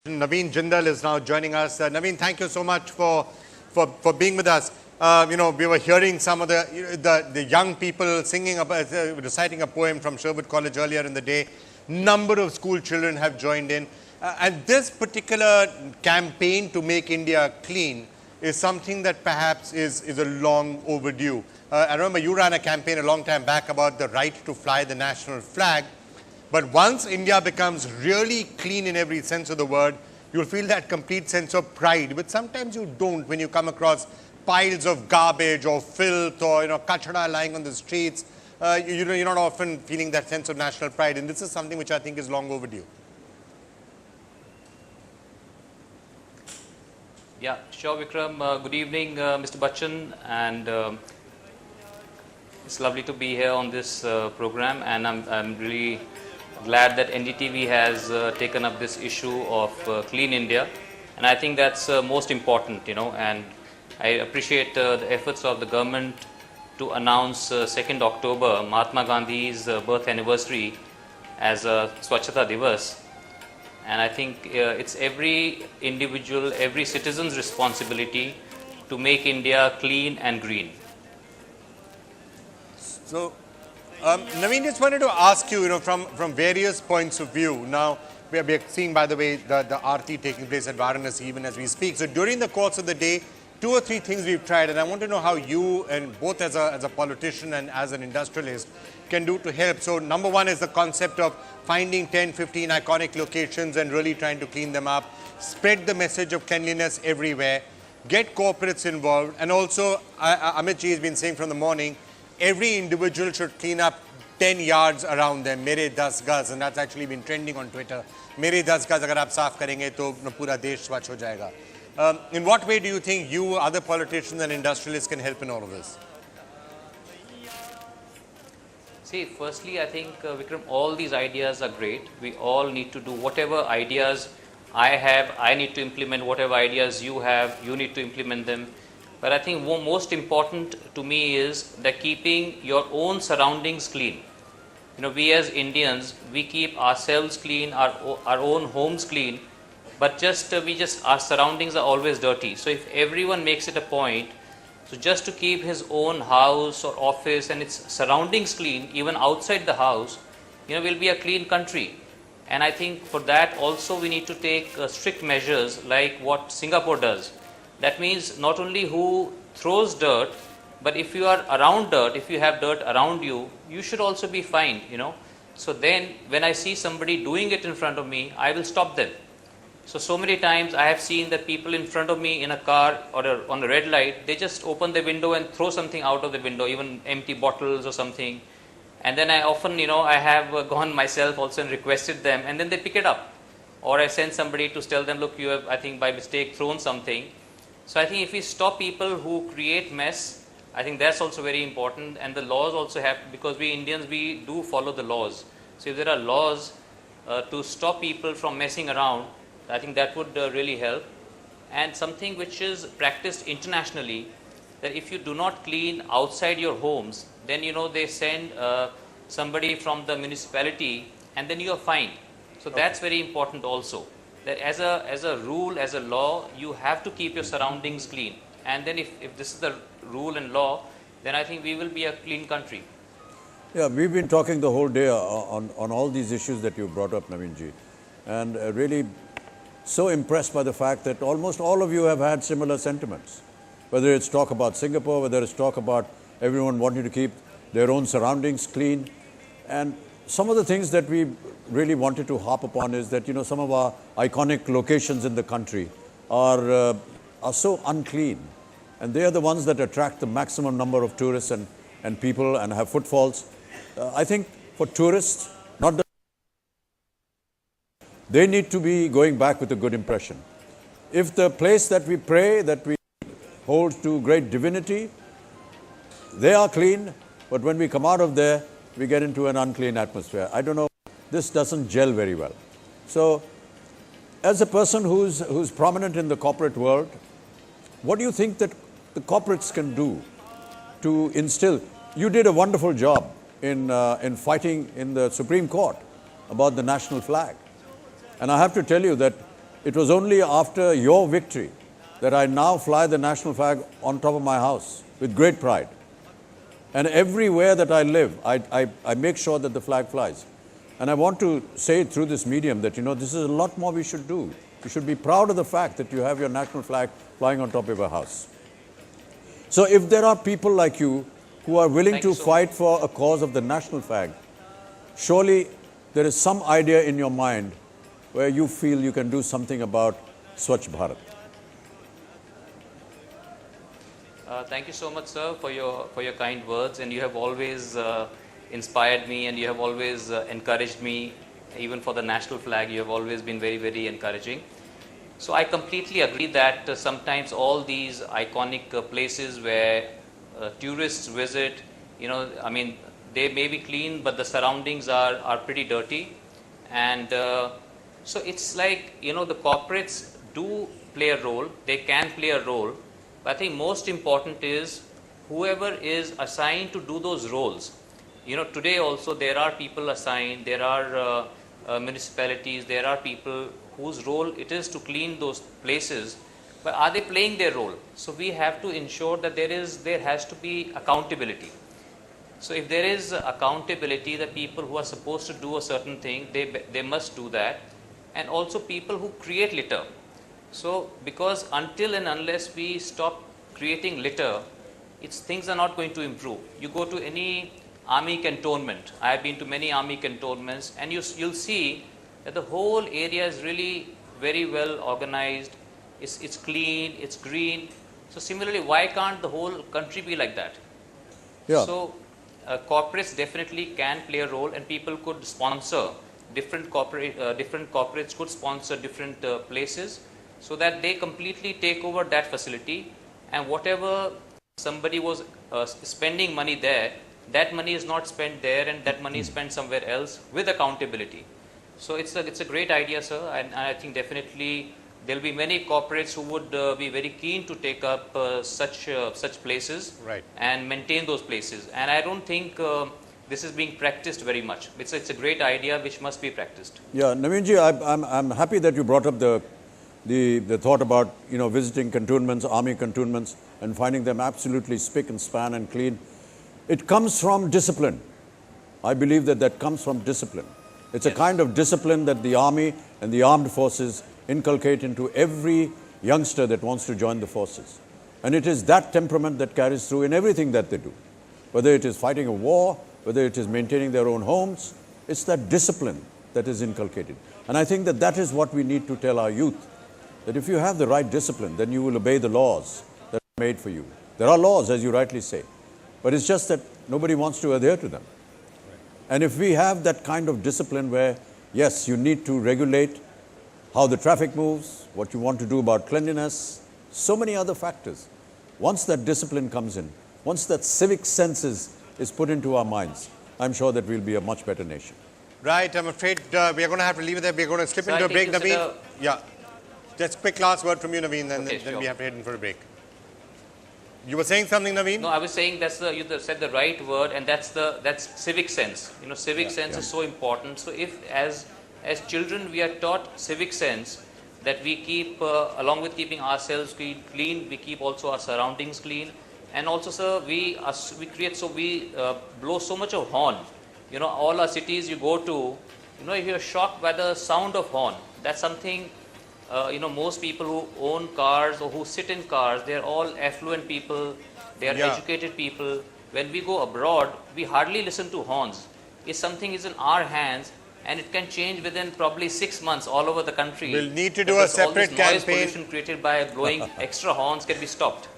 Naveen Jindal is now joining us. Naveen, thank you so much for being with us. We were hearing some of the young people singing, reciting a poem from Sherwood College earlier in the day. Number of school children have joined in. And this particular campaign to make India clean is something that perhaps is a long overdue. I remember you ran a campaign a long time back about the right to fly the national flag. But once India becomes really clean in every sense of the word, you'll feel that complete sense of pride, but sometimes you don't when you come across piles of garbage or filth or, kachada lying on the streets. You're not often feeling that sense of national pride, and this is something which I think is long overdue. Yeah, sure, Vikram. Good evening, Mr. Bachchan, and it's lovely to be here on this program, and I'm really glad that NDTV has taken up this issue of Clean India, and I think that's most important, and I appreciate the efforts of the government to announce 2nd October, Mahatma Gandhi's birth anniversary, as a Swachhata Divas. And I think it's every individual, every citizen's responsibility to make India clean and green. So, Naveen, just wanted to ask you, from various points of view. Now, we are seeing, by the way, the Aarti taking place at Varanasi even as we speak. So, during the course of the day, 2 or 3 things we've tried, and I want to know how you, and both as a politician and as an industrialist, can do to help. So, number one is the concept of finding 10, 15 iconic locations and really trying to clean them up, spread the message of cleanliness everywhere, get corporates involved, and also, Amit ji has been saying from the morning, every individual should clean up 10 yards around them, mere 10 gaz, and that's actually been trending on Twitter. Mere 10 gaz agar aap saaf karenge to pura desh swachh ho jayega. In what way do you think you, other politicians and industrialists can help in all of this? See, firstly, I think, Vikram, all these ideas are great. We all need to do whatever ideas I have, I need to implement. Whatever ideas you have, you need to implement them. But I think most important to me is that keeping your own surroundings clean. We as Indians, we keep ourselves clean, our own homes clean, but our surroundings are always dirty. So if everyone makes it a point, so just to keep his own house or office and its surroundings clean, even outside the house, we'll be a clean country. And I think for that also we need to take strict measures like what Singapore does. That means not only who throws dirt, but if you are around dirt, if you have dirt around you, you should also be fined, So then when I see somebody doing it in front of me, I will stop them. So many times I have seen that people in front of me in a car or on a red light, they just open the window and throw something out of the window, even empty bottles or something. And then I often, I have gone myself also and requested them, and then they pick it up. Or I send somebody to tell them, look, you have, I think by mistake thrown something. So I think if we stop people who create mess, I think that's also very important, and the laws also have, because we Indians, we do follow the laws. So if there are laws to stop people from messing around, I think that would really help. And something which is practiced internationally, that if you do not clean outside your homes, then they send somebody from the municipality and then you are fined. So that's very important also. That as a rule, as a law, you have to keep your surroundings clean. And then if this is the rule and law, then I think we will be a clean country. Yeah, we've been talking the whole day on all these issues that you brought up, Naveen ji. And really so impressed by the fact that almost all of you have had similar sentiments. Whether it's talk about Singapore, whether it's talk about everyone wanting to keep their own surroundings clean. And some of the things that we really wanted to harp upon is that, some of our iconic locations in the country are so unclean. And they are the ones that attract the maximum number of tourists and people and have footfalls. I think for tourists, they need to be going back with a good impression. If the place that we pray, that we hold to great divinity, they are clean, but when we come out of there, we get into an unclean atmosphere. I don't know, this doesn't gel very well. So, as a person who's prominent in the corporate world, what do you think that the corporates can do to instill? You did a wonderful job in fighting in the Supreme Court about the national flag. And I have to tell you that It was only after your victory that I now fly the national flag on top of my house with great pride. And everywhere that I live, I make sure that the flag flies. And I want to say through this medium that, this is a lot more we should do. You should be proud of the fact that you have your national flag flying on top of your house. So if there are people like you who are willing to fight for a cause of the national flag, surely there is some idea in your mind where you feel you can do something about Swachh Bharat. Thank you so much, sir, for your kind words, and you have always inspired me, and you have always encouraged me. Even for the national flag, you have always been very, very encouraging. So I completely agree that sometimes all these iconic places where tourists visit, they may be clean, but the surroundings are pretty dirty, and so it's like, the corporates do play a role. They can play a role. But I think most important is whoever is assigned to do those roles. Today also there are people assigned, there are municipalities, there are people whose role it is to clean those places, but are they playing their role? So we have to ensure that there has to be accountability. So if there is accountability, the people who are supposed to do a certain thing, they must do that. And also people who create litter. So because until and unless we stop creating litter, things are not going to improve. You go to any army cantonment. I have been to many army cantonments, and you'll see that the whole area is really very well organized. It's clean, it's green. So similarly, why can't the whole country be like that? Yeah. So corporates definitely can play a role, and people could sponsor different corporates could sponsor different places, so that they completely take over that facility, and whatever somebody was spending money there, that money is not spent there, and that money is spent somewhere else with accountability. So it's a great idea, sir, and I think definitely there will be many corporates who would be very keen to take up such places, right, and maintain those places. And I don't think this is being practiced very much. It's a great idea which must be practiced. Yeah, Naveenji, I'm happy that you brought up the thought about visiting cantonments, army cantonments, and finding them absolutely spick and span and clean. It comes from discipline. I believe that comes from discipline. It's a kind of discipline that the army and the armed forces inculcate into every youngster that wants to join the forces. And it is that temperament that carries through in everything that they do. Whether it is fighting a war, whether it is maintaining their own homes, it's that discipline that is inculcated. And I think that is what we need to tell our youth, that if you have the right discipline, then you will obey the laws that are made for you. There are laws, as you rightly say, but it's just that nobody wants to adhere to them. And if we have that kind of discipline where, yes, you need to regulate how the traffic moves, what you want to do about cleanliness, so many other factors. Once that discipline comes in, once that civic sense is put into our minds, I'm sure that we'll be a much better nation. Right, I'm afraid we are going to have to leave it there. We're going to slip into a break, Naveen. Yeah, just quick last word from you, Naveen, and then we have to head in for a break. You were saying something, Naveen? No, I was saying you said the right word, and that's civic sense. Civic sense is so important. So if as children we are taught civic sense, that we keep along with keeping ourselves clean, we keep also our surroundings clean, and also, sir, we blow so much of horn. All our cities you go to, if you're shocked by the sound of horn, that's something. Most people who own cars or who sit in cars, they're all affluent people, they are educated people. When we go abroad, we hardly listen to horns. If something is in our hands, and it can change within probably 6 months all over the country. We'll need to do a separate all this campaign. Noise pollution created by blowing extra horns can be stopped.